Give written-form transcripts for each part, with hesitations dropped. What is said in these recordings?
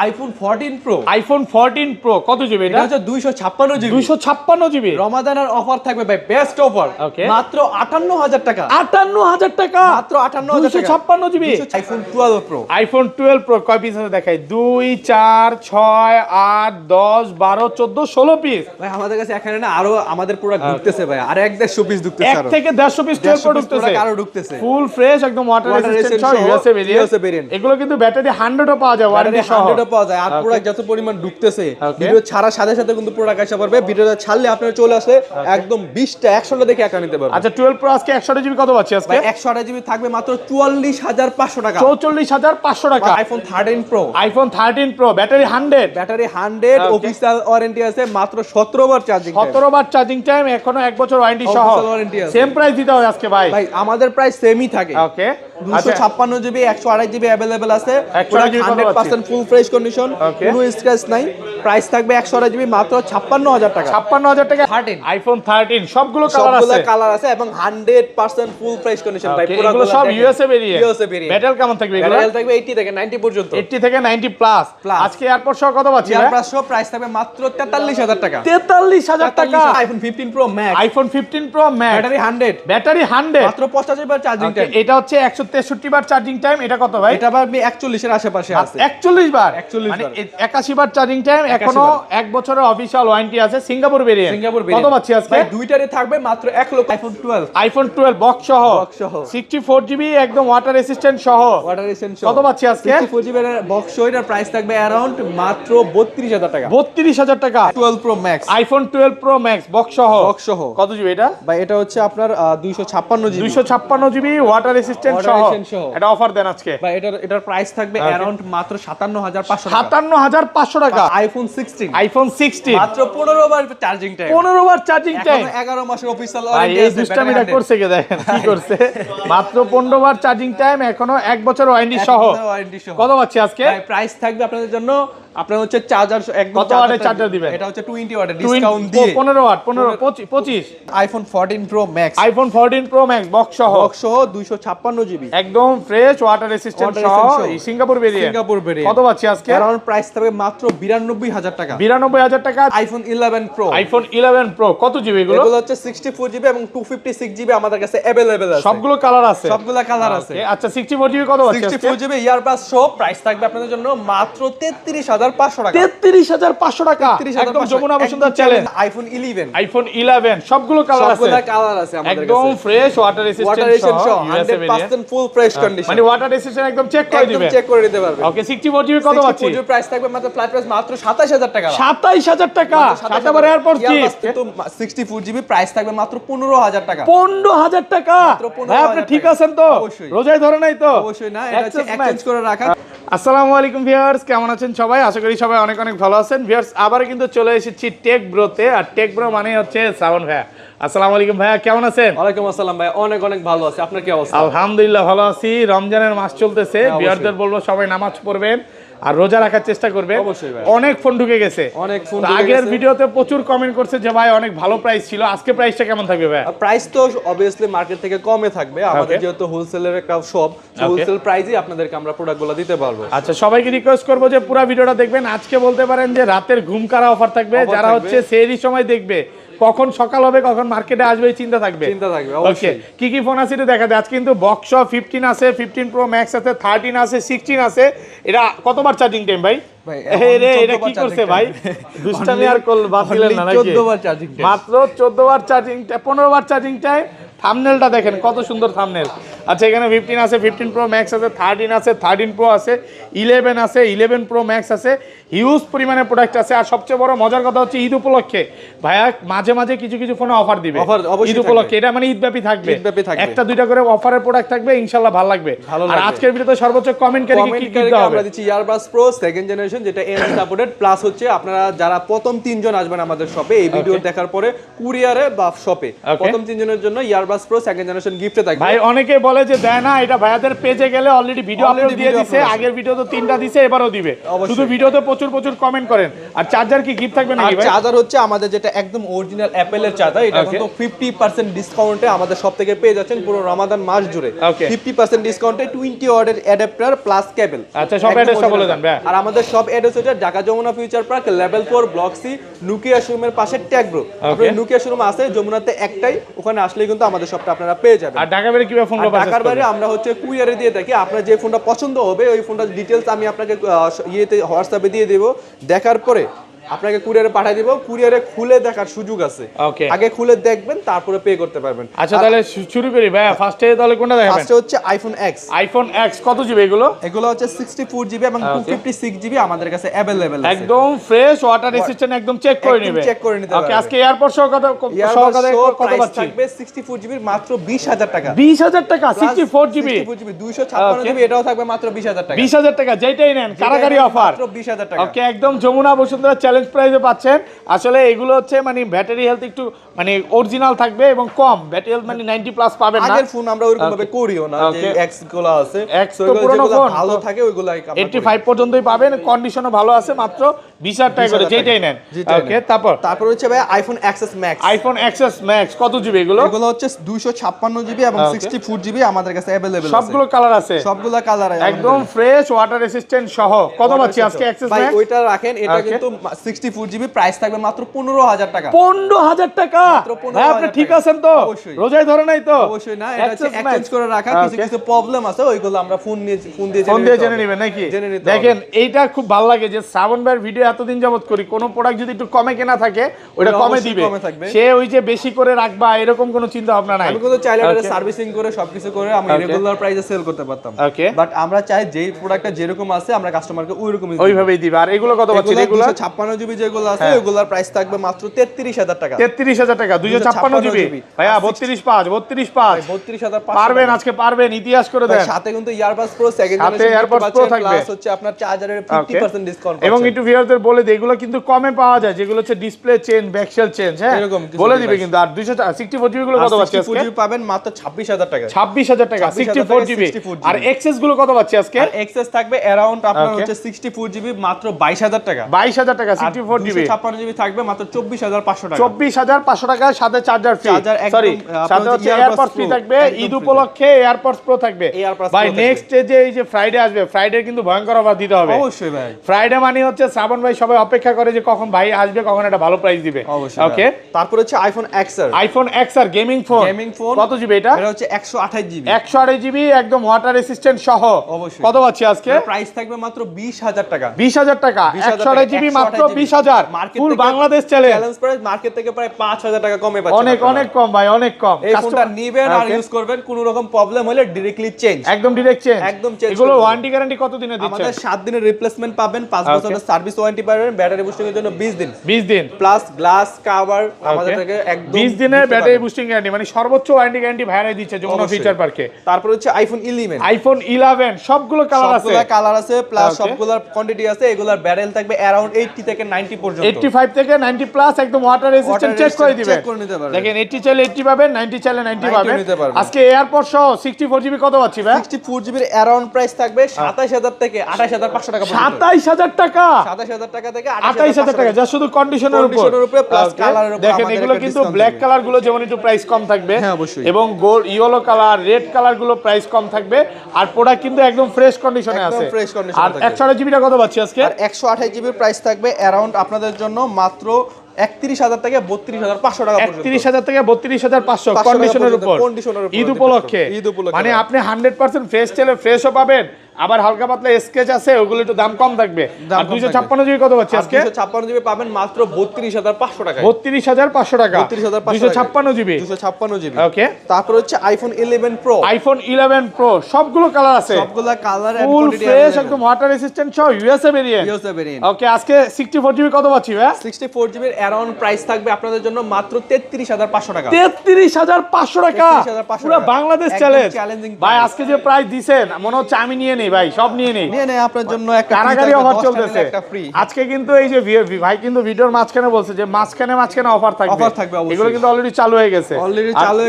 IPhone 14 pro. IPhone 14 pro কত GB এটা? এটা হচ্ছে 256 জিবি। 256 জিবি। রমাদানের অফার থাকবে ভাই, বেস্ট অফার। Okay. মাত্র 58000 টাকা। 58000 টাকা। মাত্র 58000 টাকা। 256 GB. IPhone 12 pro. IPhone 12 pro কয় পিস আছে দেখাই? 2 4 6 8 10 12 14 16 পিস। ভাই আমাদের কাছে এখানে না আরো আমাদের প্রোডাক্ট ঢুকতেছে ভাই, আর 150 পিস ঢুকতেছে। এক থেকে 150 পিস 12 প্রো ঢুকতেছে। আরো ঢুকতেছে। ফুল ফ্রেশ একদম ওয়াটার রেজিস্ট্যান্ট সহ ইউএসএ ভেরিয়েন্ট। এগুলো কিন্তু ব্যাটারি 100 ও পাওয়া যায়, ওয়ারেন্টি সহ 100 পাওয়া যায়। আর প্রোডাক্ট যত পরিমাণ ঢুকতেছে, ভিডিও ছাড়ার সাথে সাথে কিন্তু প্রোডাক্ট আসা পারবে। ভিডিওটা ছাড়লে আপনারা চলে আসে একদম 20টা 100টা দেখে একটা নিতে পারবেন। আচ্ছা 12 প্রো আজকে 128 জিবি কত পাচ্ছি আজকে? ভাই 128 জিবি থাকবে মাত্র 44500 টাকা। 44500 টাকা। IPhone 13 pro. IPhone 13 pro battery 100, battery 100, official warranty আছে, মাত্র 17 বার চার্জিং টাইম। 17 বার চার্জিং টাইম, এখনো 1 বছর ওয়ারেন্টি সহ। সেম প্রাইস দিতে হবে আজকে ভাই। ভাই আমাদের প্রাইস সেমই থাকে। ওকে 256 জিবি 128 জিবি अवेलेबल আছে। 100% ফুল ফ্রেশ কন্ডিশন, কোনো স্ক্র্যাচ নাই। প্রাইস থাকবে 128 জিবি মাত্র 56000 টাকা। 56000 টাকা। 13 আইফোন 13 সবগুলো কালার আছে। সবগুলো কালার আছে এবং 100% ফুল ফ্রেশ কন্ডিশন ভাই। পুরোগুলো সব USA variant. USA variant. Battery কেমন থাকবে এগুলো? ব্যাটারি থাকবে 80 থেকে 90 পর্যন্ত। 80 থেকে 90 প্লাস। আজকে এয়ারপোর্ট সহ কত পাচ্ছি? এয়ারপ্লাস সহ প্রাইস থাকবে মাত্র 43000 টাকা। 43000 টাকা। IPhone 15 pro max. IPhone 15 pro max battery 100, battery 100, মাত্র 85 বার চার্জিং টাইম। এটা হচ্ছে 163 বার চার্জিং টাইম। এটা কত ভাই? এটা ভাই 41 এর আশেপাশে আছে। 41 বার 41 মানে বার। 81 বার চার্জিং টাইম, এখনো 1 বছরের অফিশিয়াল ওয়ারেন্টি আছে। Singapore variant. কত পাচ্ছি আজকে? ভাই দুইটারে থাকবে মাত্র 1 লক্ষ। আইফোন 12, আইফোন 12 বক্স সহ 64 জিবি একদম ওয়াটার রেসিস্ট্যান্ট সহ। ওয়াটার রেসিস্ট্যান্ট সহ কত পাচ্ছি আজকে? 64 জিবি এর বক্স সহ। এর প্রাইস থাকবে अराउंड মাত্র 32000 টাকা। 32000 টাকা। 12 pro max. IPhone 12 pro max box সহ। বক্স সহ কত জিবি এটা? ভাই এটা হচ্ছে আপনার 256 জিবি। 256 জিবি ওয়াটার রেসিস্ট্যান্ট সহ। এটা অফার দেন আজকে। ভাই এটার প্রাইস থাকবে अराउंड মাত্র 57500 টাকা। 57500 টাকা। আইফোন 16, আইফোন 16 মাত্র 15 বার চার্জিং টাইম। 15 বার চার্জিং টাইম। 11 মাসের অফিশিয়াল ভাই ওয়ারেন্টি এই আছে। দুষ্টামিটা করছে কে দেখেন কি করছে। মাত্র 15 বার চার্জিং টাইম, এখনো 1 বছর ওয়ারেন্টি সহ। কত পাচ্ছি আজকে? ভাই প্রাইস থাকবে আপনাদের জন্য, আপনার হচ্ছে চার্জার একদম কত ওয়াটের চার্জার দিবেন? এটা হচ্ছে 20 ওয়াটের ডিসকাউন্ট দিয়ে 15 watt 15 25। IPhone 14 pro max. IPhone 14 pro max box সহ। বক্স সহ 256 জিবি একদম ফ্রেশ ওয়াটার রেসিস্ট্যান্ট সহ। Singapore variant. কত পাচ্ছি আজকে? अराउंड প্রাইস থাকবে মাত্র 92000 টাকা। 92000 টাকা। IPhone 11 pro. আইফোন 11 প্রো কত জিবি এগুলো? এগুলো হচ্ছে 64 জিবি এবং 256 জিবি আমাদের কাছে अवेलेबल আছে। সবগুলো কালার আছে। সবগুলো কালার আছে। আচ্ছা 64 জিবি কত পাচ্ছি আজকে? 64 জিবি ইয়ারবাস সহ প্রাইস থাকবে আপনাদের জন্য মাত্র 33500 টাকা। 33500 টাকা। একদম Jamuna Bashundhara challenge. IPhone 11, iPhone 11 সবগুলো কালার আছে। সবগুলো কালার আছে আমাদের কাছে। একদম ফ্রেশ ওয়াটার রেসিস্ট্যান্ট সহ 100% ফুল ফ্রেশ কন্ডিশন। মানে ওয়াটার রেসিস্ট্যান্ট একদম চেক করে দিবেন। একদম চেক করে নিতে পারবেন। ওকে 64 জিবি কত পাচ্ছি? 64 জিবি প্রাইস থাকবে মাত্র ফ্ল্যাট প্রাইস মাত্র 27000 টাকা। 27000 টাকা। সাথে আবার এয়ারপোর্ট চিপ। কিন্তু 64 জিবি প্রাইস থাকবে মাত্র 15000 টাকা। 15000 টাকা। ভাই আপনি ঠিক আছেন তো? রোজায় ধরে নাই তো? অবশ্যই না, এটা হচ্ছে এক্সচেঞ্জ করে রাখা। আসসালামু আলাইকুম ভিউয়ার্স, কেমন আছেন সবাই? আশা করি সবাই অনেক অনেক ভালো আছেন। ভিউয়ার্স আবার কিন্তু চলে এসেছি টেক ব্রোতে। আর টেক ব্রো মানে হচ্ছে শ্রাবণ ভাইয়া। আসসালামু আলাইকুম ভাইয়া, কেমন আছেন? ওয়ালাইকুম আসসালাম ভাই, অনেক অনেক ভালো আছি। আপনার কি অবস্থা? আলহামদুলিল্লাহ ভালো আছি। রমজানের মাস চলতেছে, ভিউয়ারদের বলবো সবাই নামাজ পড়বেন আর রোজা রাখার চেষ্টা করবে। অবশ্যই ভাই। অনেক ফোন ঢুকে গেছে। অনেক ফোন আগের ভিডিওতে প্রচুর কমেন্ট করছে যে ভাই অনেক ভালো প্রাইস ছিল, আজকে প্রাইসটা কেমন থাকবে ভাই? প্রাইস তো অবভিয়াসলি মার্কেট থেকে কমে থাকবে। আমাদের যেহেতু হোলসেলের একটা শপ, হোলসেল প্রাইসে আপনাদেরকে আমরা প্রোডাক্টগুলো দিতে পারবো। আচ্ছা সবাইকে রিকোয়েস্ট করবো যে পুরো ভিডিওটা দেখবেন। আজকে বলতে পারেন যে রাতের ঘুম কারা অফার থাকবে। যারা হচ্ছে সেহরি সময় দেখবে, কখন সকাল হবে কখন মার্কেটে আসবে চিন্তা থাকবে। অবশ্যই। কি কি ফোন আছে এটা দেখা যায়। আজ কিন্তু বক্স 15 আছে, 15 প্রো ম্যাক্স আছে, 13 আছে, 16 আছে। এটা কতবার চার্জিং টাইম ভাই? এটা কি করছে ভাই? দুষ্টামি আর কল বাদ দিলেন না নাকি? 14 বার চার্জিং টাইম। মাত্র 14 বার চার্জিং টাইম, 15 বার চার্জিং টাইম। থাম্বনেলটা দেখেন কত সুন্দর থাম্বনেল। আচ্ছা এখানে 15 আছে, 15 প্রো ম্যাক্স আছে, 13 আছে, 13 প্রো আছে, 11 আছে, 11 প্রো ম্যাক্স আছে। হিউজ পরিমাণে প্রোডাক্ট আছে। আর সবচেয়ে বড় মজার কথা হচ্ছে ঈদ উপলক্ষে ভাইয়া মাঝে মাঝে কিছু কিছু ফোনে অফার দিবে। ঈদ উপলক্ষে এটা মানে ঈদব্যাপী থাকবে। একটা দুইটা করে অফারের প্রোডাক্ট থাকবে, ইনশাআল্লাহ ভালো লাগবে। আর আজকের ভিডিওতে সর্বোচ্চ কমেন্টকারী কি দিতে হবে? আমরা দিচ্ছি ইয়ারবাস প্রো সেকেন্ড জেনারেশন, যেটা এমআই সাপোর্টেড। প্লাস হচ্ছে আপনারা যারা প্রথম 3 জন আসবেন আমাদের শপে এই ভিডিও দেখার পরে কুরিয়ারে বা শপে, প্রথম 3 জনের জন্য earbuds earbuds pro second generation গিফটে থাকবে। ভাই অনেকে বলে যে দেয় না, এটা ভাইয়াদের পেজে গেলে অলরেডি ভিডিও আপলোড দিয়ে দিয়েছে, আগের ভিডিও তো 3টা দিয়েছে, এবারও দিবে। শুধু ভিডিওতে প্রচুর প্রচুর কমেন্ট করেন। আর চার্জার কি গিফট থাকবে নাকি ভাই? চার্জার হচ্ছে আমাদের যেটা একদম অরিজিনাল অ্যাপেলের চার্জার, এটা কিন্তু 50% ডিসকাউন্টে আমাদের সব থেকে পেয়ে যাচ্ছেন পুরো রমাদান মাস জুড়ে। 50% ডিসকাউন্টে 20 ওয়াটের অ্যাডাপ্টার প্লাস কেবল। আচ্ছা সব অ্যাড্রেসটা বলে দেন ভাই। আর আমাদের সব অ্যাড্রেস হচ্ছে Dhaka Jamuna future park level 4 block C Nokia শোরুমের পাশে ট্যাগব্রো। আপনাদের নুকিয়া শোরুম আছে যমুনাতে একটাই, ওখানে আসলেই কিন্তু আমাদের সবটা আপনারা পেয়ে যাবেন। আর ঢাকা বাইরে কিভাবে ফোন পাবেন? ঢাকার বাইরে আমরা হচ্ছে কুরিয়ারে দিয়ে থাকি। আপনার যে ফোনটা পছন্দ হবে ওই ফোনটার ডিটেইলস আমি আপনাকে ইয়েতে হোয়াটসঅ্যাপে দিয়ে দেব। দেখার পরে আপনাকে কুরিয়ারে পাঠিয়ে দিব। কুরিয়ারে খুলে দেখার সুযোগ আছে, আগে খুলে দেখবেন তারপরে পে করতে পারবেন। আচ্ছা তাহলে শুরু করি ভাই। ফার্স্টে তাহলে কোনটা দেখাবেন? ফার্স্টে হচ্ছে আইফোন এক্স। আইফোন এক্স কত জিবি এগুলো? এগুলো হচ্ছে 64 জিবি এবং 256 জিবি আমাদের কাছে अवेलेबल আছে। একদম ফ্রেশ ওয়াটার রেজিস্ট্যান্ট, একদম চেক করে নেবে। চেক করে নিতে পারবেন। ওকে আজকে এয়ারপোর্ট সহ কত পাচ্ছি? থাকবে 64 জিবি মাত্র 20000 টাকা। 20000 টাকা 64 জিবি। 256 জিবি এটাও থাকবে মাত্র 20000 টাকা। 20000 টাকা যেটাই নেন কারাগারি অফার মাত্র 20000 টাকা। ওকে একদম যমুনা বসুন্ধরা চ্যালেঞ্জ প্রাইসে পাচ্ছেন। আসলে এগুলো হচ্ছে মানে ব্যাটারি হেলথ একটু মানে অরিজিনাল থাকবে এবং কম ব্যাটারি হেলথ, মানে 90 প্লাস পাবেন না। আগের ফোন আমরা ওরকম ভাবে করিও না, যে এক্স গুলো আছে এক্স তো পুরনো ফোন ভালো থাকে ওইগুলাই 85 পর্যন্তই পাবেন, কন্ডিশনও ভালো আছে, মাত্র 20000 টাকা করে যেটাই নেন। ওকে তারপর হচ্ছে ভাই iPhone XS max. IPhone XS max কত জিবি এগুলো? এগুলো হচ্ছে 256 জিবি এবং 64 জিবি আমাদের কাছে अवेलेबल আছে। সবগুলো কালার আছে, সবগুলো কালার আছে, একদম ফ্রেশ ওয়াটার রেসিস্ট্যান্ট সহ। কত পাচ্ছি আজকে এক্সএস ভাই? ম্যাক্স ওইটা রাখেন, এটা কিন্তু 64 জিবি প্রাইস থাকবে মাত্র 15000 টাকা। 15000 টাকা? ভাই আপনি ঠিক আছেন তো? রোজায় ধরে নাই তো? অবশ্যই না, এটা হচ্ছে এক্সচেঞ্জ করে রাখা। কিছু কিছু প্রবলেম আছে, ওইগুলো আমরা ফোন দিয়ে জেনে নেবেন নাকি? দেখেন এইটা খুব ভালো লাগে যে শ্রাবণ ভাইয়ের ভিডিও এতদিন যাবত করি, কোন প্রোডাক্ট যদি একটু কমে কেনা থাকে ওটা কমে দিবে, সে ওই যে বেশি করে রাখবা এরকম কোনো চিন্তা ভাবনা নাই। আমি কিন্তু চাইলে এটা সার্ভিসিং করে সবকিছু করে আমি রেগুলার প্রাইসে সেল করতে পারতাম, বাট আমরা চাই যেই প্রোডাক্টটা যেরকম আছে আমরা কাস্টমারকে ওইভাবেই দিবে। আর এগুলো কত পাচ্ছি? এগুলো 256 জিবি যেগুলো আছে ওইগুলোর প্রাইস থাকবে মাত্র 33000 টাকা। 33000 টাকা 256 জিবি ভাইয়া। 32.5 পারবেন আজকে, পারবেন, ইতিহাস করে দেন। সাথে কিন্তু ইয়ারবাস প্রো সেকেন্ড জেনারেশন থাকবে, প্লাস হচ্ছে আপনার চার্জারের 50% ডিসকাউন্ট। এবং একটু ভিউয়ারদের বলে দেই এগুলো কিন্তু কমে পাওয়া যায়, যেগুলো হচ্ছে ডিসপ্লে চেঞ্জ, ব্যাকশেল চেঞ্জ, হ্যাঁ বলে দিবে কিন্তু। আর 264 জিবি গুলো কত পাচ্ছি আজকে? 64 জিবি পাবেন মাত্র 26000 টাকা। 26000 টাকা 64 জিবি। আর এক্সএস গুলো কত পাচ্ছি আজকে? আর এক্সএস থাকবে अराउंड আপনার হচ্ছে 64 জিবি মাত্র 22000 টাকা। 22000 টাকা 64 জিবি। 256 জিবি থাকবে মাত্র 24500 টাকা। 24500 টাকার সাথে চার্জার ফ্রি, সরি সাথে হচ্ছে এয়ারপডস ফ্রি থাকবে। ঈদ উপলক্ষে এয়ারপডস প্রো থাকবে। ভাই নেক্সট যে এই যে ফ্রাইডে আসবে, ফ্রাইডে কিন্তু ভয়ঙ্কর অফার দিতে হবে। অবশ্যই ভাই, ফ্রাইডে মানে হচ্ছে শ্রাবণ ভাই সবাই অপেক্ষা করে যে কখন ভাই আসবে, কখন একটা ভালো প্রাইস দিবে। ওকে তারপর হচ্ছে iPhone XR. IPhone XR gaming phone কত জিবি এটা? এটা হচ্ছে 128 জিবি। 128 জিবি একদম ওয়াটার রেসিস্ট্যান্ট সহ। কত পাচ্ছি আজকে? প্রাইস থাকবে মাত্র 20000 টাকা। 20000 টাকা 128 জিবি মাত্র 20000। ফুল বাংলাদেশ চ্যালেঞ্জ প্রাইস, মার্কেট থেকে প্রায় 5000 টাকা কমে পাচ্ছেন। অনেক কম ভাই, অনেক কম। এই ফোনটা নিবেন আর ইউজ করবেন, কোনো রকম প্রবলেম হলে ডাইরেক্টলি চেঞ্জ, একদম ডাইরেক্ট চেঞ্জ, একদম চেঞ্জ। এগুলো ওয়ারেন্টি গ্যারান্টি কত দিনে দিচ্ছেন? আমাদের 7 দিনের রিপ্লেসমেন্ট পাবেন, 5 বছরের সার্ভিস ওয়ারেন্টি পাবেন, ব্যাটারি বুস্টিং এর জন্য 20 দিন প্লাস গ্লাস কভার আমাদের থেকে একদম 20 দিনের ব্যাটারি বুস্টিং গ্যারান্টি, মানে সর্বোচ্চ ওয়ারেন্টি গ্যারান্টি ভাইরাই দিচ্ছে যমুনা ফিচার পার্কে। তারপর হচ্ছে আইফোন 11 সবগুলো কালার আছে, প্লাস সবগুলোর কোয়ান্টিটি আছে। এগুলার ব্যারেল থাকবে अराउंड 80 থেকে 90 পর্যন্ত, 85 থেকে 90 প্লাস, একদম ওয়াটার রেজিস্ট্যান্ট চেক করে দিবেন। দেখেন 80 চাইলে 80 পাবেন, 90 চাইলে 90 পাবেন। আজকে এয়ারপোর্ট সহ 64 জিবি কত পাচ্ছি ভাই? 64 জিবির अराउंड প্রাইস থাকবে 27000 থেকে 28500 টাকা পর্যন্ত। 27000 টাকা 27000 টাকা থেকে 28000 টাকা, যা শুধু কন্ডিশনের উপর প্লাস কালারের উপর। দেখেন এগুলো কিন্তু ব্ল্যাক কালার গুলো যেমন একটু প্রাইস কম থাকবে, এবং gold yellow colour, red colour গুলো প্রাইস কম থাকবে। আর প্রোডাক্ট কিন্তু একদম ফ্রেশ কন্ডিশনে আছে। আর 128 জিবিটা কত পাচ্ছি আজকে? আর 128 জিবির প্রাইস থাকবে अराउंड আপনাদের জন্য মাত্র 31000 থেকে 32500 টাকা পর্যন্ত। 31000 থেকে 32500 কন্ডিশনের উপর ঈদ উপলক্ষে। মানে আপনি 100% ফ্রেশ ছেলে ফ্রেশও পাবেন, আবার হালকা পাতলা স্কেচ আছে, ওগুলো একটু দাম কম থাকবে। আর 256 জিবি কত পাচ্ছি আজকে? 256 জিবি পাবেন মাত্র 32500 টাকা। 32500 টাকা 256 জিবি। ওকে তারপর হচ্ছে আইফোন 11 প্রো। আইফোন 11 প্রো সবগুলো কালার আছে, সবগুলো colour and full quantity fresh, একদম ওয়াটার রেজিস্ট্যান্ট সহ ইউএসএ ভেরিয়েন্ট। ওকে আজকে 64 জিবি কত পাচ্ছি ভাই? 64 জিবির अराउंड প্রাইস থাকবে আপনাদের জন্য মাত্র 33500 টাকা। 33500 টাকা পুরো বাংলাদেশ চ্যালেঞ্জ। ভাই আজকে যে প্রাইস দিবেন মনে হচ্ছে আমি নিয়ে নেই। নেই ভাই, সব নিয়ে নেই। নিয়ে নেই আপনার জন্য একটা কারাগারি অফার চলতেছে একটা ফ্রি। আজকে কিন্তু এই যে ভাই কিন্তু ভিডিওর মাঝখানে বলছে যে মাঝখানে অফার থাকবে, অফার থাকবে অবশ্যই। এগুলো কিন্তু অলরেডি চালু হয়ে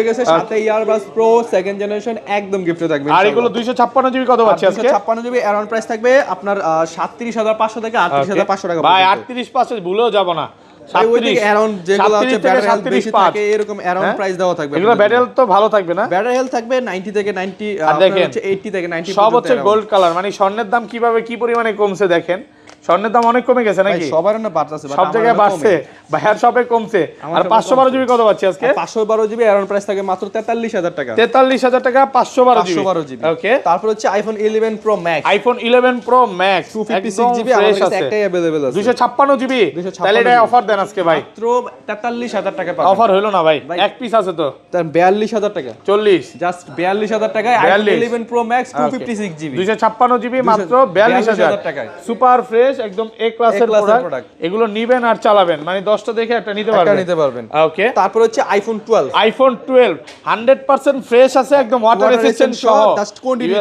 গেছে, সাথে ইয়ারবাস প্রো সেকেন্ড জেনারেশন একদম গিফটে থাকবে। আর এগুলো 256 জিবি কত পাচ্ছি আজকে? 256 জিবি অ্যারাউন্ড প্রাইস থাকবে আপনার 37500 থেকে 38500 টাকা ভাই 38500 ভুলেও যাব না, 37 অ্যারাউন্ড যেগুলো আছে ব্যাটারি হেলথ বেশি 37 থাকে এরকম অ্যারাউন্ড প্রাইস দেওয়া থাকবে। এগুলো ব্যাটারি হেলথ তো ভালো থাকবে না? ব্যাটারি হেলথ থাকবে 90 থেকে 90 দেখেন হচ্ছে 80 থেকে 90 সব হচ্ছে গোল্ড কালার, মানে স্বর্ণের দাম কিভাবে কি পরিমাণে কমছে দেখেন, স্বর্ণের দাম অনেক কমে গেছে নাকি? সবার না বাড়তেছে, সব জায়গায় বাড়ছে, ভাইয়ার শপে কমছে। আর 512 জিবি কত পাচ্ছি আজকে? 512 জিবি অ্যারাউন্ড প্রাইস থাকে মাত্র 43000 টাকা। 43000 টাকা 512 জিবি। ওকে, তারপর হচ্ছে iPhone 11 pro max. IPhone 11 pro max 256 GB আমাদের কাছে একটাই अवेलेबल আছে। 256 জিবি। তাহলে এটা অফার দেন আজকে ভাই, মাত্র 43000 টাকা পাবেন। অফার হলো না ভাই, এক পিস আছে তো। তার 42000 টাকা, 40 জাস্ট 42000 টাকায় iPhone 11 pro max 256 GB. 256 GB মাত্র 42000 টাকায়। সুপার ফ্রেশ একদম এ ক্লাসের প্রোডাক্ট। এগুলো নিবেন আর চালাবেন, মানে 10টা দেখে একটা নিতে পারবেন। ওকে, তারপর হচ্ছে আইফোন 12। আইফোন 12 100% ফ্রেশ আছে, একদম ওয়াটার রেজিস্ট্যান্ট সহ। জাস্ট কোয়ান্টিটি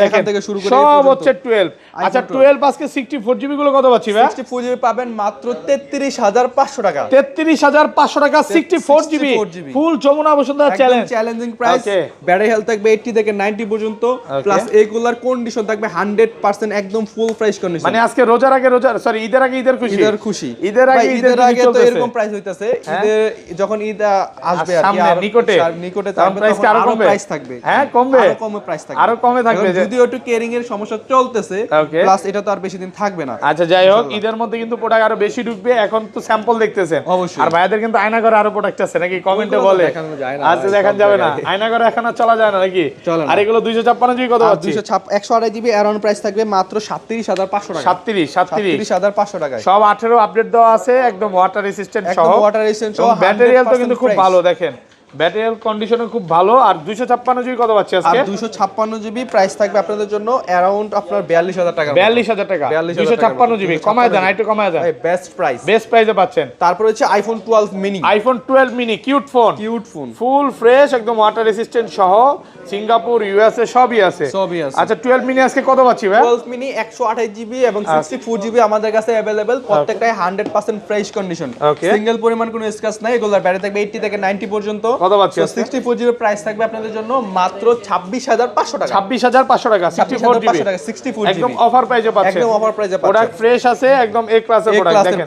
দেখেন থেকে শুরু করে সব হচ্ছে 12। আচ্ছা 12 আজকে 64 জিবি গুলো কত পাচ্ছি ভাই? 64 জিবি পাবেন মাত্র 33500 টাকা। 33500 টাকা 64 GB full Jamuna Bashundhara challenge, challenging price. Battery health থাকবে 80 থেকে 90 পর্যন্ত, প্লাস এগুলার কন্ডিশন থাকবে 100% একদম ফুল ফ্রেশ কন্ডিশন। মানে আজকে রোজার আগে সরি ঈদের আগে ঈদের খুশি, ঈদের আগে তো এরকম প্রাইস হইতাছে। ঈদের যখন ঈদ আসবে আর কি নিকটে তখন প্রাইস কি আরো কমবে? প্রাইস থাকবে, হ্যাঁ কমবে, আরো কমে প্রাইস থাকবে, আরো কমে থাকবে। যদিও একটু কেয়ারিং এর সমস্যা চলতেছে, প্লাস এটা তো আর বেশি দিন থাকবে না। আচ্ছা যাই হোক, ঈদের মধ্যে কিন্তু প্রোডাক্ট আরো বেশি ঢুকবে, এখন তো স্যাম্পল দেখতেছেন অবশ্যই। আর ভাইদের কিন্তু আয়না ঘরে আরো প্রোডাক্ট আছে নাকি কমেন্টে বলে? আচ্ছা দেখান যাবে না, আয়না ঘরে এখন আর চলা যায় না নাকি? আর এগুলো 256 জিবি কত পাচ্ছি? 128 জিবি অ্যারাউন্ড প্রাইস থাকবে মাত্র 37500 টাকা। 37500 টাকায় সব 18 আপডেট দেওয়া আছে, একদম ওয়াটার রেজিস্ট্যান্ট সহ। একদম ওয়াটার রেজিস্ট্যান্ট সহ, ব্যাটারি হেলথ কিন্তু খুব ভালো, দেখেন ব্যাটারি হেলথ কন্ডিশনও খুব ভালো। আর 256 জিবি কত পাচ্ছি আজকে? 256 জিবি প্রাইস থাকবে আপনাদের জন্য অ্যারাউন্ড আপনার 42000 টাকা। 42000 টাকা 256 জিবি কমায় দেন, একটু কমায় দেন, বেস্ট প্রাইসে পাচ্ছেন। তারপর হচ্ছে iPhone 12 mini. IPhone 12 mini cute phone full fresh একদম ওয়াটার রেজিস্ট্যান্ট সহ, সিঙ্গাপুর ইউএসএ সবই আছে। আচ্ছা 12 মিনি আজকে কত পাচ্ছি ভাই? 12 মিনি 128 জিবি এবং 64 জিবি আমাদের কাছে अवेलेबल, প্রত্যেকটাই 100% ফ্রেশ কন্ডিশন, সিঙ্গেল পরিমাণ কোনো স্ক্র্যাচ নাই। এগুলোর ব্যাটারি থাকবে 80 থেকে 90 পর্যন্ত। কত পাচ্ছি? 64 জিবি প্রাইস থাকবে আপনাদের জন্য মাত্র 26500 টাকা। 26500 টাকা 64 জিবি 64 জিবি একদম অফার প্রাইসে পাচ্ছেন, একদম অফার প্রাইসে পাচ্ছেন। প্রোডাক্ট ফ্রেশ আছে, একদম এ ক্লাসের প্রোডাক্ট। দেখেন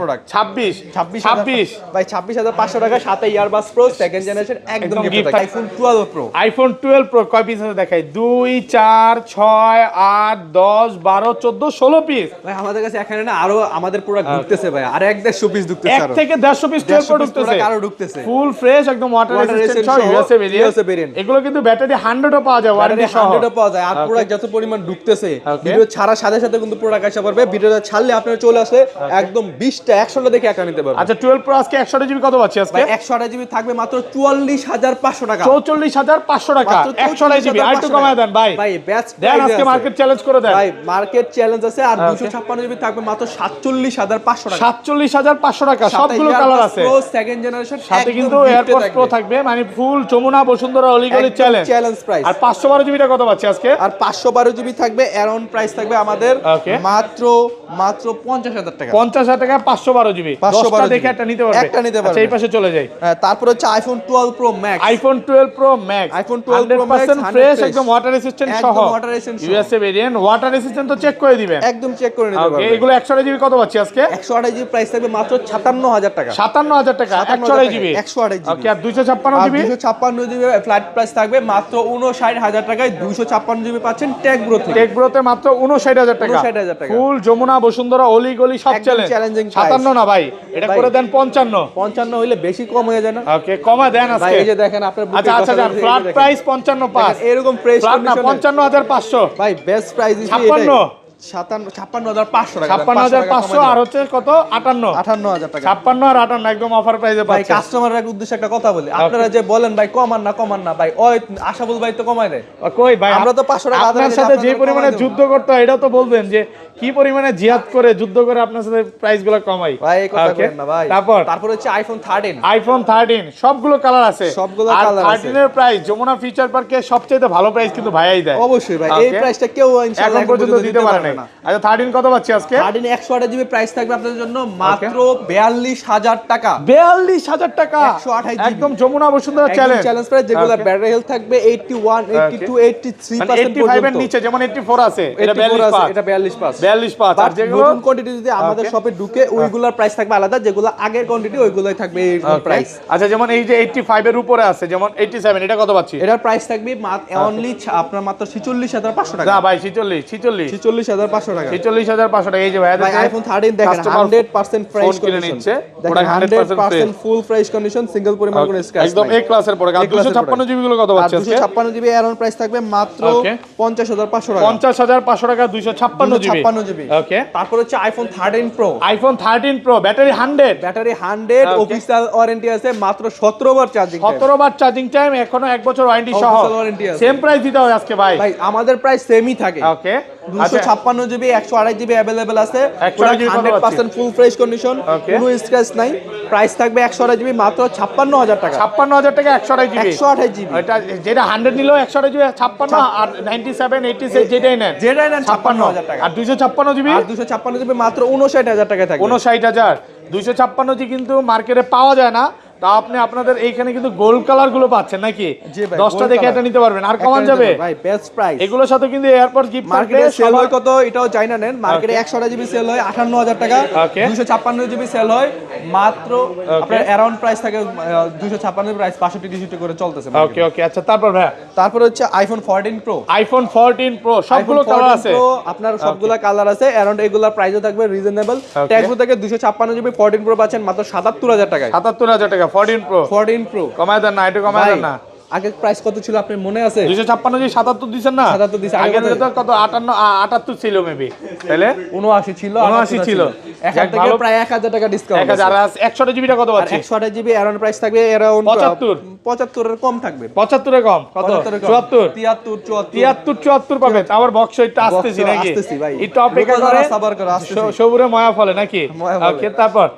26 ভাই 26500 টাকা, সাথে ইয়ারবাস প্রো সেকেন্ড জেনারেশন একদম gift. IPhone 12 pro, iPhone 12 pro কয় পিস আছে দেখাই? 2 4 6 8 10 12 14 16 পিস। ভাই আমাদের কাছে এখানে না আরো আমাদের প্রোডাক্ট ঢুকতেছে ভাই, আর 150 পিস ঢুকতেছে, এক থেকে 150 পিস 12 প্রো ঢুকতেছে, আরো ঢুকতেছে ফুল ফ্রেশ একদম ওয়াটার রেজিস্ট্যান্ট সহ ইউএসএ ভেরিয়েন্ট। এগুলো কিন্তু ব্যাটারি 100 ও পাওয়া যায়, ওয়ারেন্টি সহ 100 পাওয়া যায়। আর প্রোডাক্ট যত পরিমাণ ঢুকতেছে, ভিডিও ছাড়ার সাথে সাথে কিন্তু প্রোডাক্ট আসা পারবে। ভিডিওটা ছাড়লে আপনারা চলে আসে একদম 20টা 100টা দেখে একটা নিতে পারবেন। আচ্ছা 12 প্রো আজকে 128 জিবি কত পাচ্ছি আজকে? 128 জিবি থাকবে মাত্র 44500 টাকা। 44500 টাকা 128 জিবি, আর একটু কমায় দেন ভাই। ভাই বেস্ট দেন আজকে মার্কেট চ্যালেঞ্জ করে দেন ভাই, মার্কেট চ্যালেঞ্জ আছে। আর 256 জিবি থাকবে মাত্র 47500 টাকা। 47500 টাকা, সবগুলো কালার আছে। প্রো সেকেন্ড জেনারেশন সাথে কিন্তু এয়ারপোর্ট প্রো থাকবে, মানে ফুল যমুনা বসুন্ধরা অলিগলি চ্যালেঞ্জ প্রাইস। আর 512 জিবিটা কত পাচ্ছি আজকে? আর 512 জিবি থাকবে অ্যারাউন্ড প্রাইস থাকবে আমাদের মাত্র 50000 টাকা। 50000 টাকা 512 জিবি, 10টা দেখে একটা নিতে পারবে। আচ্ছা এই পাশে চলে যাই। তারপর হচ্ছে iPhone 12 pro max. IPhone 12 pro max 100% fresh একদম ওয়াটার রেজিস্ট্যান্ট সহ, ইউএসএ ভেরিয়েন্ট, ওয়াটার রেজিস্ট্যান্ট তো চেক করে দিবেন, একদম চেক করে নিতে পারবেন। এগুলো 128 জিবি কত পাচ্ছি আজকে? 128 জিবি প্রাইস থাকবে মাত্র 57000 টাকা। 57000 টাকা 128 জিবি। 128 জিবি। ওকে, আর 256 জিবি? 256 জিবি ফ্ল্যাট প্রাইস থাকবে মাত্র 59000 টাকায়। 256 জিবি পাচ্ছেন টেক ব্রোতে মাত্র 59000 টাকা। ফুল যমুনা বসুন্ধরা অলিগলি সব চ্যালেঞ্জিং। 57 না ভাই, এটা করে দেন 55 হইলে বেশি কম হয়ে যায় না? ওকে কমা দেন আজকে। ভাই এই যে দেখেন আপনার আচ্ছা ফ্ল্যাট প্রাইস 55 পাস, এরকম প্রাইস ফ্ল্যাট না 55500 ভাই বেস্ট প্রাইস 56 56,500 টাকা। 56,500 আর হচ্ছে কত 58 58,000 টাকা। 56 আর 58 একদম অফার প্রাইসে ভাই পাচ্ছেন। কাস্টমারের উদ্দেশ্যে একটা কথা বলি, আপনারা যে বলেন ভাই কমান না ভাই, ওই আশাবুল ভাই তো কমায় দেয়। কই ভাই আমরা তো 500 টাকা আপনার সাথে যে পরিমাণে যুদ্ধ করতে হয় এটাও তো বলবেন যে কি পরিমাণে জিহাদ করে যুদ্ধ করে আপনার সাথে প্রাইসগুলো কমাই। ভাই এই কথা Okay? বলেন না ভাই। তারপর হচ্ছে আইফোন 13। আইফোন 13 সবগুলো কালার আছে, সবগুলো আর কালার আছে। 13 এর প্রাইস যমুনা ফিউচার পার্কে সবচেয়ে ভালো প্রাইস কিন্তু ভাইয়াই দেয়। অবশ্যই ভাই, এই Okay? প্রাইসটা কেউ ইনশাআল্লাহ এখন পর্যন্ত দিতে পারে না। আচ্ছা 13 কত পাচ্ছি আজকে? 13 128 জিবি প্রাইস থাকবে আপনাদের জন্য মাত্র 42,000 টাকা। 42,000 টাকা 128 GB একদম Jamuna Bashundhara challenge challenge price, যেগুলো Okay. ব্যাটারি হেলথ থাকবে 81 82 83% 85 এর পর্যন্ত। নিচে যেমন 84 আছে, এটা 84 42 আছে, পাঁচ। এটা 42 পাস। 42 পাঁচ। আর বাট যেগুলো নতুন কোয়ান্টিটি যদি আমাদের শপে ঢুকে ওইগুলোর প্রাইস থাকবে আলাদা, যেগুলো আগের কোয়ান্টিটি ওইগুলোই থাকবে এই প্রাইস। আচ্ছা যেমন এই যে 85 এর উপরে আছে, যেমন 87 এটা কত পাচ্ছি? এটার প্রাইস থাকবে অনলি আপনার মাত্র 46,500 টাকা। না ভাই 46 46,500 টাকা। 46,500 টাকা। এই যে ভাই ভাই আইফোন 13 দেখেন 100% ফ্রেশ কিনে কন্ডিশন নিচ্ছে, দেখেন 100% 100% ফুল ফ্রেশ কন্ডিশন, সিঙ্গেল পরিমাণ কোনো স্ক্র্যাচ একদম এ ক্লাসের পরে। আর 256 জিবি গুলো কত পাচ্ছি আজকে? 256 জিবি অ্যারাউন্ড প্রাইস থাকবে মাত্র Okay. 50,500 টাকা। 50,500 টাকা 256 জিবি। 256 জিবি। ওকে। তারপর হচ্ছে iPhone 13 pro, iPhone 13 pro battery 100, battery 100, Okay. Official warranty আছে মাত্র 17 বার চার্জিং। 17 বার চার্জিং টাইম, এখনো 1 বছর ওয়ারেন্টি সহ। Official warranty আছে। সেম প্রাইস দিতে হবে আজকে ভাই। ভাই আমাদের প্রাইস সেমই থাকে। ওকে। 256 জিবি 128 জিবি अवेलेबल আছে, 128 GB 100% full fresh condition, Okay. কোনো স্ক্র্যাচ নাই। প্রাইস থাকবে 128 জিবি মাত্র 56,000 টাকা। 56,000 টাকা 128 জিবি। 128 জিবি এটা যেটা 100 নিলেও 128 জিবি 56, আর 97 86 যেটাই নেন যেটাই নেন 56,000 টাকা। আর 256 জিবি আর 256 জিবি মাত্র 59,000 টাকা থাকবে। 59,000। 256 জি কিন্তু মার্কেটে পাওয়া যায় না। তা আপনি আপনাদের এইখানে কিন্তু গোল্ড কালার গুলো পাচ্ছেন নাকি? জি ভাই, 10টা gold দেখে color। এটা নিতে পারবেন। আর কমান যাবে ভাই বেস্ট প্রাইস। এগুলোর সাথে কিন্তু এয়ারপড গিফট মার্কেটে সেল হয় কত এটাও চাই না নেন, মার্কেটে 128 জিবি সেল হয় 58,000 টাকা, Okay. 256 জিবি সেল হয় মাত্র আপনার অ্যারাউন্ড প্রাইস থাকে 256 জিবি প্রাইস 65 করে চলতেছে। ওকে ওকে। আচ্ছা তারপর ভাই তারপর হচ্ছে আইফোন 14 প্রো। আইফোন 14 প্রো সবগুলো কালার আছে, আপনার সবগুলা কালার আছে, অ্যারাউন্ড এগুলার প্রাইসও থাকবে রিজনেবল। ট্যাক্স থেকে 256 জিবি 14 প্রো পাচ্ছেন মাত্র 77,000 টাকায়। 77,000 টাকা 14 প্রো। 14 প্রো কমায় দেন না, একটু কমায় দেন না। আগে প্রাইস কত ছিল আপনার মনে আছে? 256 জি 77 দিছেন না? 77 দিছে। আগে আগে তো কত 58 78 ছিল মেবি, তাহলে 79 ছিল, 79 ছিল। এখান থেকে ভালো। প্রায় 1000 টাকা ডিসকাউন্ট। 1000 আর 128 জিবিটা কত আর পাচ্ছি? 128 জিবি অ্যারাউন্ড প্রাইস থাকবে অ্যারাউন্ড 75 এর কম থাকবে। 75 এ কম কত? 74 73 73 74 পাবে। আবার বক্স একটু আসতেছি বক্স নাকি? আসতেছি ভাই। একটু অপেক্ষা লোকো করে যারা সাবার করে আসতেছি। সবুরে ময়া ফলে নাকি? ময়া ফলে। ওকে।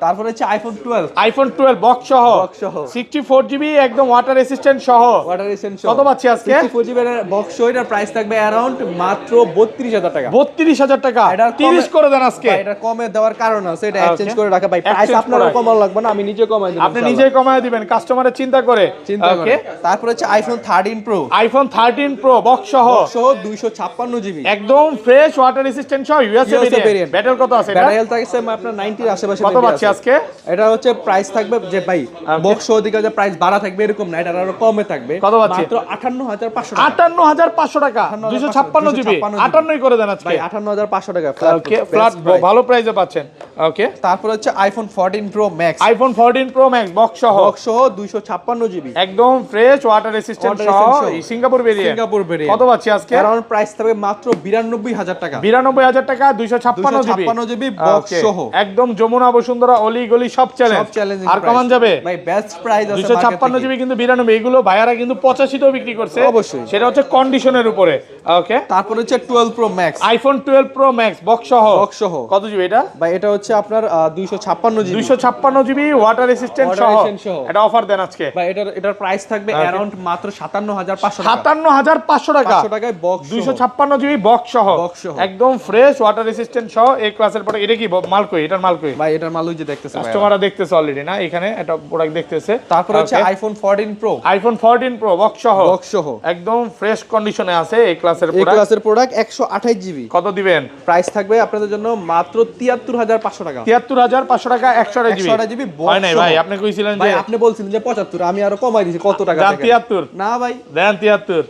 তারপর হচ্ছে আইফোন 12 আইফোন 12 বক্স সহ বক্স সহ 64 জিবি একদম ওয়াটার রেসিস্ট্যান্ট সহ ওয়াটার এসেনশিয়াল কত পাচ্ছি আজকে? 64 জিবি বক্স সহ এর প্রাইস থাকবে অ্যারাউন্ড মাত্র 32,000 টাকা। 32,000 টাকা। এটার 30 করে দেন আজকে। ভাই এটা কমে দেওয়ার কারণ আছে, এটা Okay. এক্সচেঞ্জ করে রাখা ভাই। প্রাইস Exchange আপনারও করা। কমানো লাগবে না, আমি নিজে কমাই দেব। আপনি নিজেই কমায় দিবেন কাস্টমারের চিন্তা করে। চিন্তা করে। ওকে। তারপর হচ্ছে iPhone 13 pro iPhone 13 pro box সহ সহ 256 জিবি একদম ফ্রেশ ওয়াটার রেসিস্ট্যান্ট সহ ইউএসএ variant। ভেরিয়েন্ট। ব্যাটারি কত আছে এটা? ব্যাটারি হেলথ আছে আপনার 90 এর আশেপাশে। কত পাচ্ছি আজকে? এটা হচ্ছে প্রাইস থাকবে যে ভাই বক্স দিকে যে প্রাইস বাড়া থাকবে এরকম না, এটা আরো কমে থাকবে। কত পাচ্ছি? মাত্র 58,500 টাকা। 58,500 টাকা 256 জিবি 58 করে দেন আজকে ভাই 58,500 টাকা ওকে। ফ্ল্যাট ভালো প্রাইসে পাচ্ছেন। ওকে। তারপর হচ্ছে iPhone 14 pro max iPhone 14 pro max box সহ 256 জিবি একদম ফ্রেশ ওয়াটার রেসিস্ট্যান্ট Water সহ resistant সহ। Singapore variant. সিঙ্গাপুর ভেরিয়েন্ট কত পাচ্ছি আজকে? অ্যারাউন্ড প্রাইস থাকবে মাত্র 92,000 টাকা। 92,000 টাকা 256 জিবি 256 জিবি বক্স Okay, সহ একদম যমুনা বসুন্ধরা অলি গলি সব চ্যালেঞ্জ। সব চ্যালেঞ্জিং আর কমান যাবে? ভাই বেস্ট প্রাইস আছে 256 জিবি কিন্তু 92, এগুলো ভাইয়ারা কিন্তু 85 তেও বিক্রি করছে। অবশ্যই। সেটা হচ্ছে কন্ডিশনের উপরে। ওকে। তারপর হচ্ছে 12 pro max iPhone 12 pro max box সহ বক্স সহ কত জিবি এটা? ভাই এটা হচ্ছে আপনার 256 GB 256 GB water resistant Water সহ resistant সহ। এটা অফার দেন আজকে। ভাই এটার প্রাইস থাকবে অ্যারাউন্ড মাত্র 57,500 টাকা। 57,500 টাকা 500 টাকায় বক্স 256 জিবি বক্স সহ Box সহ। একদম ফ্রেশ ওয়াটার রেসিস্ট্যান্ট সহ এই ক্লাসের পরে। এটা কি মালকই? এটার মালকই ভাই এটার মাল ওই যে দেখতেছে ভাই। কাস্টমাররা দেখতেছে অলরেডি না, এখানে একটা প্রোডাক্ট দেখতেছে। তারপর হচ্ছে iPhone 14 pro iPhone 14 pro box সহ বক্স সহ একদম ফ্রেশ কন্ডিশনে আছে এই ক্লাসের এই প্রোডাক্ট। ক্লাসের প্রোডাক্ট 128 জিবি কত দিবেন? প্রাইস থাকবে আপনাদের জন্য মাত্র 73,500 টাকা। 73,500 টাকা 128 জিবি 128 জিবি হয় নাই box ভাই? সহ। আপনি কইছিলেন যে ভাই আপনি বলছিলেন যে 75, আমি আরো কমাই দিয়েছি কত টাকা দাম থেকে? 73 না ভাই দেন 73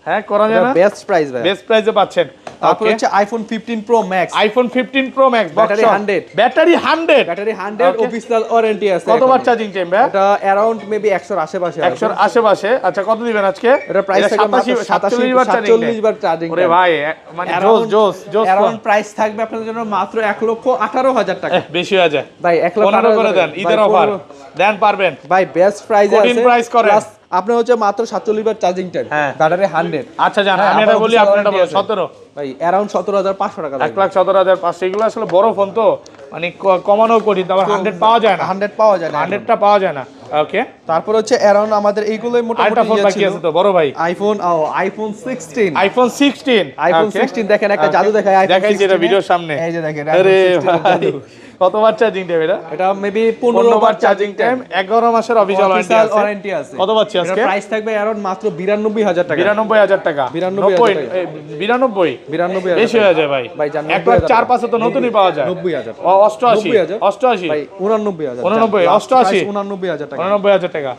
হ্যাঁ করা যায় না, বেস্ট প্রাইস ভাই। বেস্ট প্রাইসে পাচ্ছেন। তারপর হচ্ছে iPhone 15 pro max, iPhone 15 pro max, battery 100, battery 100, battery 100, official warranty আছে। কতবার চার্জিং টাইম ভাই? এটা अराउंड মেবি 100 এর আশেপাশে, 100 এর আশেপাশে। আচ্ছা কত দিবেন আজকে? এটা প্রাইস থাকবে মাত্র 47 বার চার্জিং, 47 বার চার্জিং। ওরে ভাই মানে জোস জোস জোস। अराउंड প্রাইস থাকবে আপনাদের জন্য মাত্র 1,18,000 টাকা। বেশি হয়ে যায় ভাই 15 করে দেন, ঈদের অফার দেন, পারবেন ভাই, বেস্ট প্রাইসে আছে, প্রাইস করেন। প্লাস আপনার হচ্ছে মাত্র 47 বার চার্জিং টাইম, ব্যাটারি 100। আচ্ছা জান, আমি এটা বলি, আপনি এটা বলেন 17 ভাই, अराउंड 17,500 টাকা। 1,17,500, এগুলো আসলে বড় ফোন তো, মানে কমানো কঠিন, তারপর 100 পাওয়া যায় না, 100 পাওয়া যায় না, 100টা পাওয়া যায় না। ওকে, তারপর হচ্ছে अराउंड আমাদের এইগুলোই আরেকটা মোটামুটি ফোন বাকি আছে তো বড় ভাই, আইফোন 16। আইফোন 16, আইফোন 16 দেখেন, একটা জাদু দেখায় আইফোন 16। দেখাইছি এটা ভিডিওর সামনে, এই যে দেখেন, আরে ভাই কতবার চার্জিং টাইম এটা? এটা মেবি 15 বার চার্জিং টাইম, 11 মাসের অফিশিয়াল ওয়ারেন্টি আছে। কত পাচ্ছি আজকে? প্রাইস থাকবে अराउंड মাত্র 92,000 টাকা। 92,000 টাকা, 92,000 বেশি হয়ে যায় ভাই। ভাই জান, 1,04,500 তো নতুনই পাওয়া যায়। 90,000, 88, 88 ভাই 89,000, 89, 88, 89,000 টাকা। 89,000 টাকা।